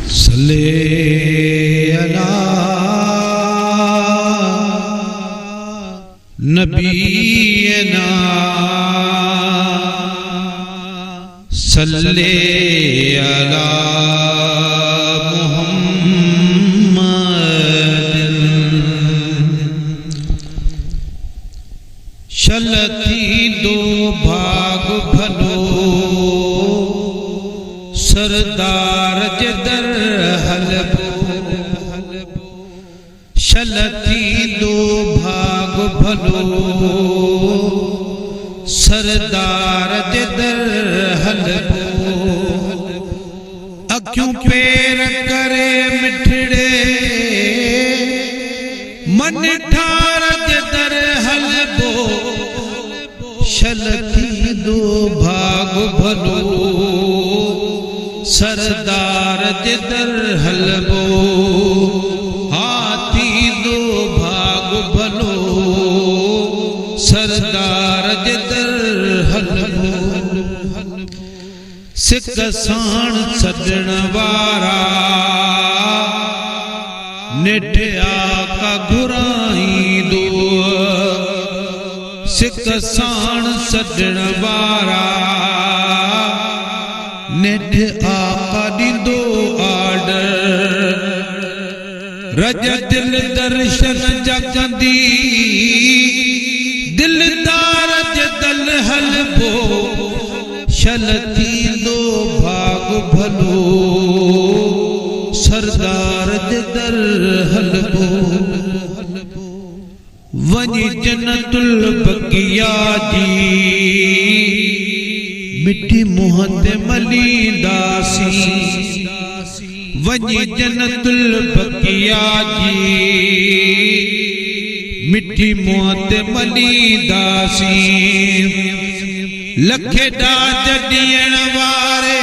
सल्ले अला नबीना सल्ले अला मुहम्मद। शलती दो भाग भलो सरदार जदर हलबो। शलती दो भाग भलो सरदार जदर हलबो। अक्यों पैर करे मिठड़े मन ठार जदर हलबो। शलती दो भाग भलो सरदार जदर हलबो। हाथी दो भाग भलो सरदार जदर हलबो। सिक साण सजण वारा निठया का घुराई दो। सिक साण सजण वारा निठ आका दींदो आर्डर। रज दिल दर्शन जगंदी दिलदार जदल हलबो। शलती दो भाग भलो सरदार जदर हलबो। वञी जन्नतुल बकिया जी मिठी मुंह ते मलींदासी। वञी जन्नतुल बकिया जी मिठी मुंह ते मलींदासी। लखे डाज ॾियण वारे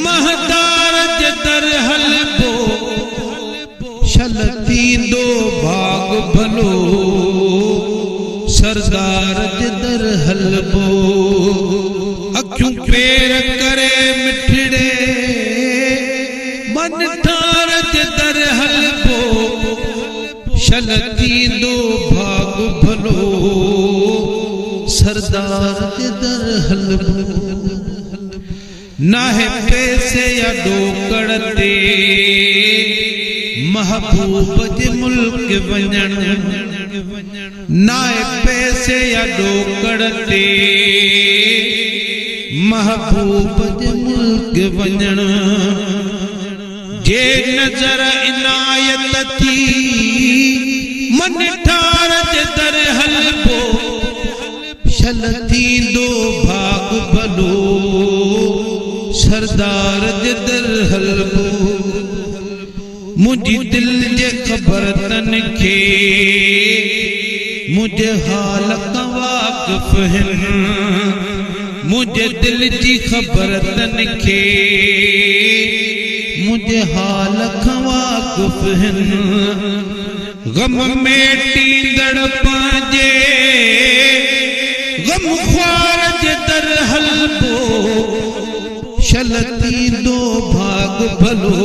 महदार जदर हलबो। शलती दो भाग भलो सरदार जदर हलबो। अखियूं पैर करे मिठड़े मन ठार जदर हलबो। शलती दो भाग भलो सरदार जदर हलबो। नाहे पैसे या डोकड़ते महबूब जे मुल्क वञण। नाहे पैसे या डोकड़ते महबूब जे मुल्क वञण। जे नजर इनायत थी मन ठार जदर हलबो। शलती दो भाग भलो सरदार जदर हलबो। मुझी दिल जे ख़बर तन के मुझे हाल का वाकिफ है। मुझे दिल जी खबर तन के मुझे हाल का वाकिफ है। गम में टींदड़ पांजे गम ख्वार जदर हलबो। शलती दो भाग भलो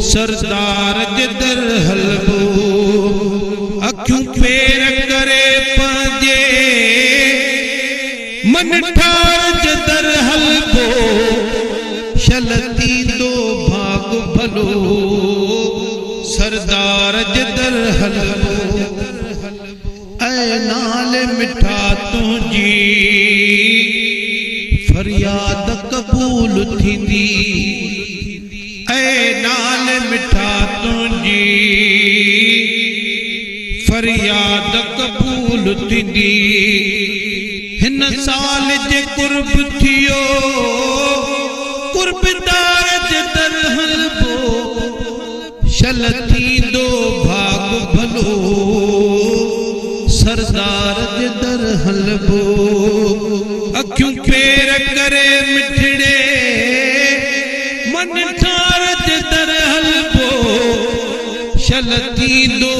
सरदार जदर हलबो। अखियूं पैर करे पांजे मन ठार जदर हलबो। शलती दो भाग भलो सरदार जदर हलबो। ऐ नाल मिठा तुझी फरियाद कबूल थींदी। ऐ नाल मिठा तुझी फरियाद कबूल थींदी। हिन साल जे कुर्ब थियो कुर्बदार जदर हलबो। शलती दो भाग भलो सरदार जदर हलबो। अखियूं पैर करे मिठड़े मन ठार जदर हलबो। शलती दो